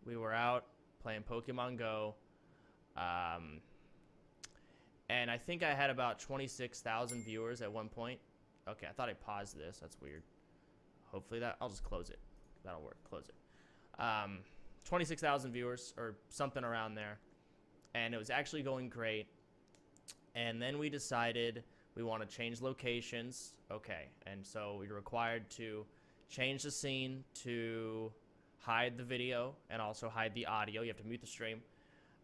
We were out playing Pokemon Go. Um, and I think I had about 26,000 viewers at one point. Okay, I thought I paused this. That's weird. Hopefully I'll just close it. That'll work. Close it. 26,000 viewers or something around there. And it was actually going great. And then we decided we want to change locations. Okay, and so we were required to change the scene to hide the video and also hide the audio. You have to mute the stream.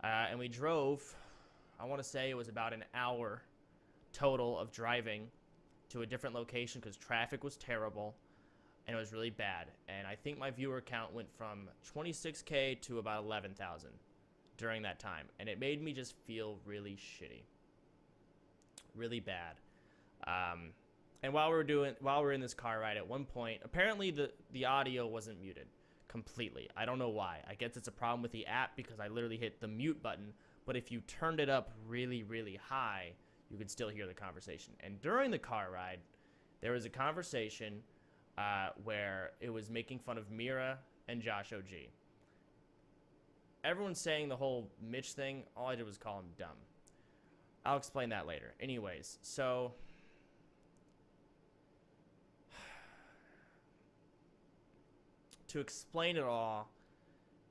And we drove, I want to say it was about an hour total of driving to a different location because traffic was terrible and it was really bad. And I think my viewer count went from 26K to about 11,000 during that time. And it made me just feel really shitty. Really bad. And while we're in this car ride, at one point, apparently the audio wasn't muted completely. I don't know why. I guess it's a problem with the app because I literally hit the mute button. But if you turned it up really, really high, you could still hear the conversation. And during the car ride, there was a conversation where it was making fun of Mira and JoshOG. Everyone's saying the whole Mitch thing. All I did was call him dumb. I'll explain that later. Anyways, so to explain it all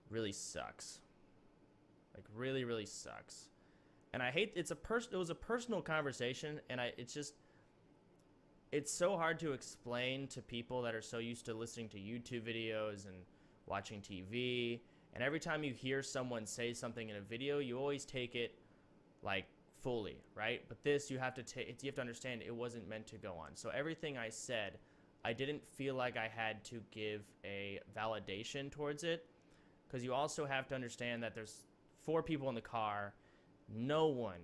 really sucks. Like really, really sucks. And I hate it was a personal conversation and it's so hard to explain to people that are so used to listening to YouTube videos and watching TV. And every time you hear someone say something in a video, you always take it like fully, right? But this you have to understand it wasn't meant to go on. So everything I said, I didn't feel like I had to give a validation towards it because you also have to understand that there's 4 people in the car. No one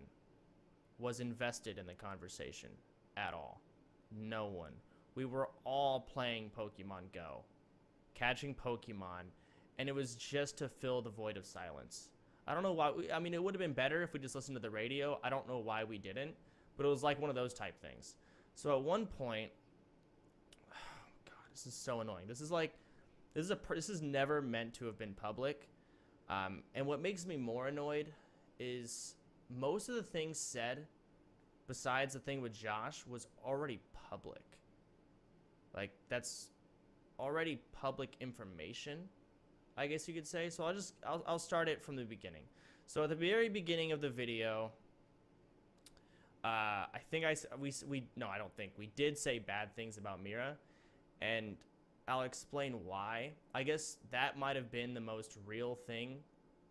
was invested in the conversation at all. No one. We were all playing Pokemon Go, catching Pokemon, and it was just to fill the void of silence. I don't know why. I mean, it would have been better if we just listened to the radio. I don't know why we didn't, but it was like one of those type things. So at one point, oh God, this is so annoying. This is never meant to have been public. And what makes me more annoyed is most of the things said, besides the thing with Josh, was already public. Like that's already public information, I guess you could say. So I'll start it from the beginning. So at the very beginning of the video, I think we did say bad things about Mira, and I'll explain why. I guess that might have been the most real thing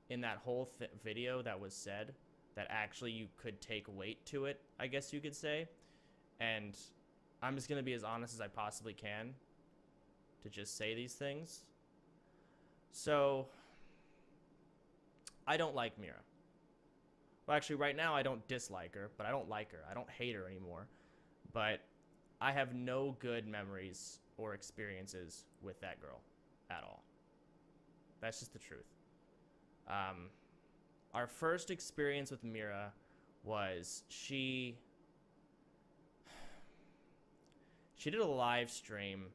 in that whole video that was said, that actually you could take weight to it, I guess you could say. And I'm just going to be as honest as I possibly can to just say these things. So, I don't like Mira. Well, actually, right now I don't dislike her, but I don't like her. I don't hate her anymore. But I have no good memories or experiences with that girl at all. That's just the truth. Our first experience with Mira was she did a live stream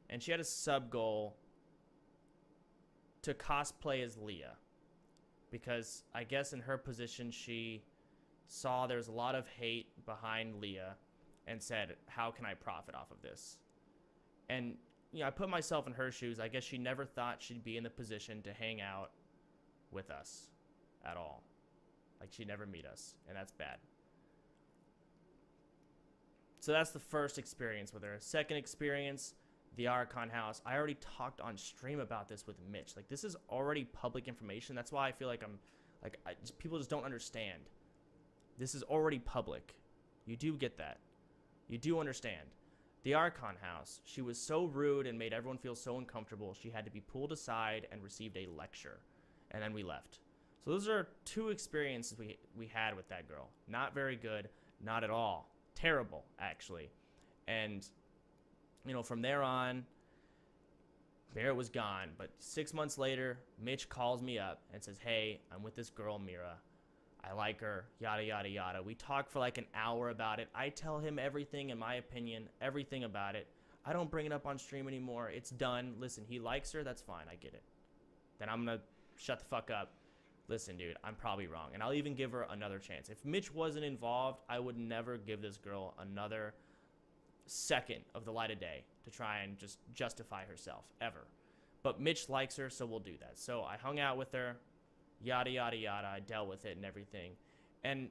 and she had a sub goal to cosplay as Leah, because I guess in her position she saw there's a lot of hate behind Leah and said, how can I profit off of this? And I put myself in her shoes. I guess she never thought she'd be in the position to hang out with us at all. Like she'd never meet us, and that's bad. So that's the first experience with her. Second experience, the Archon house. I already talked on stream about this with Mitch. Like this is already public information. That's why I feel like people just don't understand. This is already public. You do get that. You do understand. The Archon house, she was so rude and made everyone feel so uncomfortable, she had to be pulled aside and received a lecture. And then we left. So those are 2 experiences we had with that girl. Not very good. Not at all. Terrible, actually. And, from there on, Mira was gone. But 6 months later, Mitch calls me up and says, hey, I'm with this girl, Mira. I like her, yada, yada, yada. We talk for like an hour about it. I tell him everything, in my opinion, everything about it. I don't bring it up on stream anymore. It's done. Listen, he likes her. That's fine. I get it. Then I'm going to shut the fuck up. Listen, dude, I'm probably wrong. And I'll even give her another chance. If Mitch wasn't involved, I would never give this girl another second of the light of day to try and just justify herself, ever. But Mitch likes her, so we'll do that. So I hung out with her, yada, yada, yada. I dealt with it and everything. And,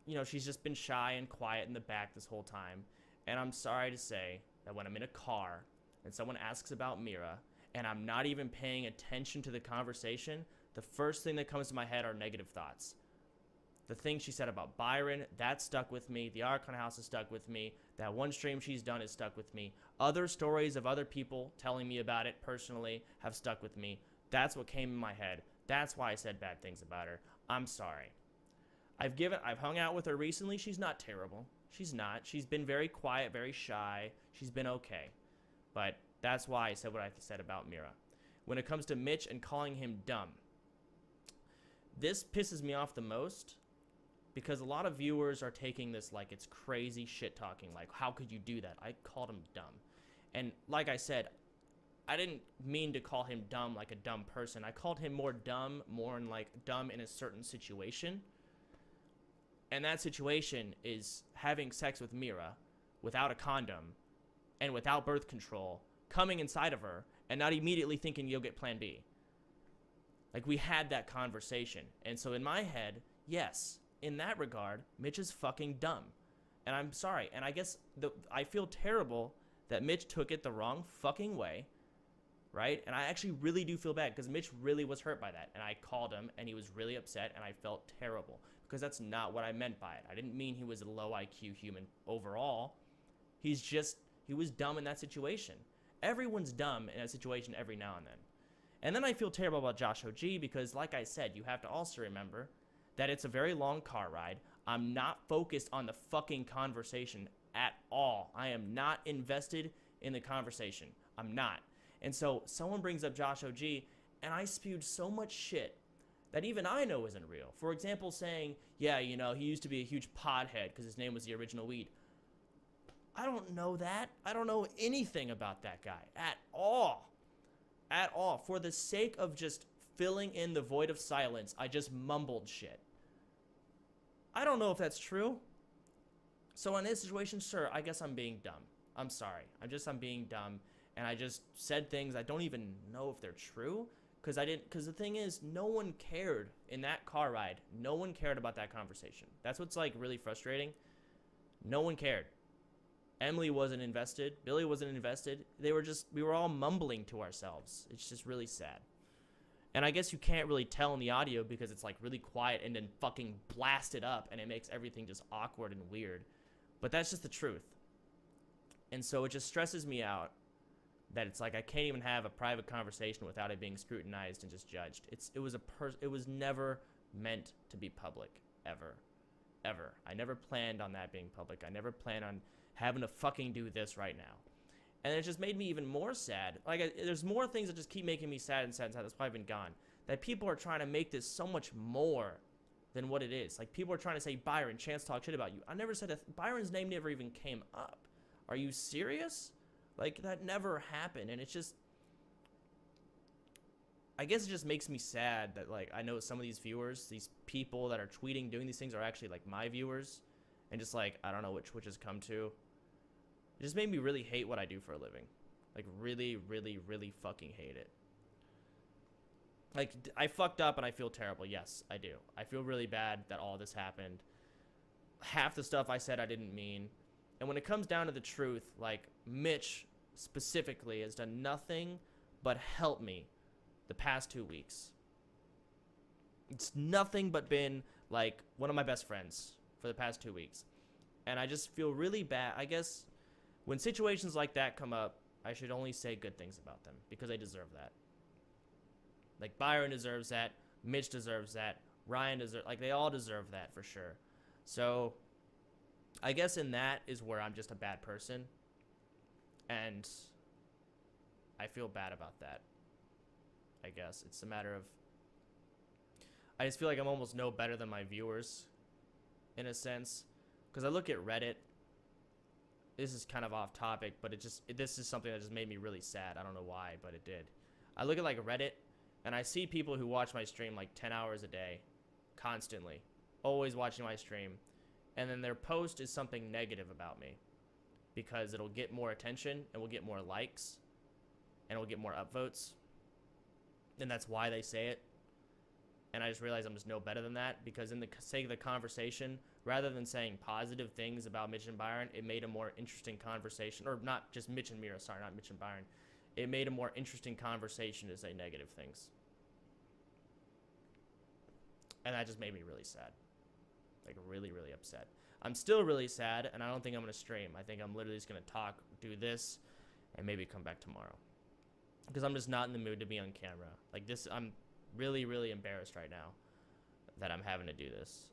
you know, she's just been shy and quiet in the back this whole time. And I'm sorry to say that when I'm in a car and someone asks about Mira and I'm not even paying attention to the conversation, the first thing that comes to my head are negative thoughts. The thing she said about Byron, that stuck with me. The Archon House has stuck with me. That one stream she's done has stuck with me. Other stories of other people telling me about it personally have stuck with me. That's what came in my head. That's why I said bad things about her. I'm sorry. I've hung out with her recently. She's not terrible. She's not. She's been very quiet, very shy. She's been okay. But that's why I said what I said about Mira. When it comes to Mitch and calling him dumb, this pisses me off the most because a lot of viewers are taking this like it's crazy shit talking. Like, how could you do that? I called him dumb. And like I said, I didn't mean to call him dumb like a dumb person. I called him more in like dumb in a certain situation. And that situation is having sex with Mira without a condom and without birth control, coming inside of her and not immediately thinking you'll get plan B. Like, we had that conversation. And so in my head, yes, in that regard, Mitch is fucking dumb. And I'm sorry. And I guess I feel terrible that Mitch took it the wrong fucking way, right? And I actually really do feel bad because Mitch really was hurt by that. And I called him and he was really upset and I felt terrible because that's not what I meant by it. I didn't mean he was a low IQ human overall. He was dumb in that situation. Everyone's dumb in a situation every now and then. And then I feel terrible about JoshOG because, like I said, you have to also remember that it's a very long car ride. I'm not focused on the fucking conversation at all. I am not invested in the conversation. I'm not. And so someone brings up JoshOG, and I spewed so much shit that even I know isn't real. For example, saying, yeah, you know, he used to be a huge pothead because his name was the original weed. I don't know that. I don't know anything about that guy at all. At all. For the sake of just filling in the void of silence, I just mumbled shit. I don't know if that's true. So in this situation, sure, I guess I'm being dumb. I'm sorry. I'm being dumb. And I just said things I don't even know if they're true. Because the thing is, no one cared in that car ride. No one cared about that conversation. That's what's like really frustrating. No one cared. Emily wasn't invested. Billy wasn't invested. We were all mumbling to ourselves. It's just really sad. And I guess you can't really tell in the audio because it's like really quiet and then fucking blasted up and it makes everything just awkward and weird. But that's just the truth. And so it just stresses me out that it's like I can't even have a private conversation without it being scrutinized and just judged. It was never meant to be public, ever. Ever. I never planned on that being public. I never planned on having to fucking do this right now. And it just made me even more sad. Like, there's more things that just keep making me sad and sad and sad. That's why I've been gone. That people are trying to make this so much more than what it is. Like, people are trying to say, Byron, Chance talk shit about you. I never said that. Byron's name never even came up. Are you serious? Like, that never happened. And it's just, I guess it just makes me sad that, like, I know some of these viewers, these people that are tweeting, doing these things are actually, like, my viewers. And just, like, I don't know which has come to. It just made me really hate what I do for a living. Like, really, really, really fucking hate it. Like, I fucked up and I feel terrible. Yes, I do. I feel really bad that all this happened. Half the stuff I said I didn't mean. And when it comes down to the truth, like, Mitch specifically has done nothing but help me the past 2 weeks. It's nothing but been, like, one of my best friends for the past 2 weeks. And I just feel really bad. I guess when situations like that come up, I should only say good things about them because they deserve that. Like, Byron deserves that. Mitch deserves that. Ryan deserves, like, they all deserve that for sure. So I guess in that is where I'm just a bad person. And I feel bad about that. I guess it's a matter of, I just feel like I'm almost no better than my viewers in a sense. Because I look at Reddit. This is kind of off topic, but this is something that just made me really sad. I don't know why, but it did. I look at like Reddit And I see people who watch my stream like 10 hours a day, constantly, always watching my stream. And then their post is something negative about me because it'll get more attention and will get more likes and it'll get more upvotes. And that's why they say it. And I just realized I'm just no better than that, because in the sake of the conversation, rather than saying positive things about Mitch and Byron, it made a more interesting conversation. Or not just Mitch and Mira, sorry, not Mitch and Byron. It made a more interesting conversation to say negative things. And that just made me really sad. Like, really, really upset. I'm still really sad, and I don't think I'm going to stream. I think I'm literally just going to talk, do this, and maybe come back tomorrow. Because I'm just not in the mood to be on camera. Like, this, I'm really, really embarrassed right now that I'm having to do this.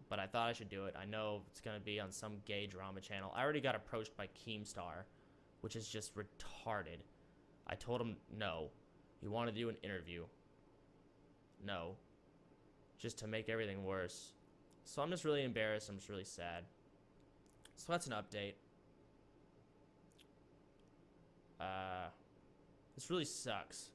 But I thought I should do it. I know it's going to be on some gay drama channel. I already got approached by Keemstar, which is just retarded. I told him no. He wanted to do an interview. No. Just to make everything worse. So I'm just really embarrassed. I'm just really sad. So that's an update. This really sucks.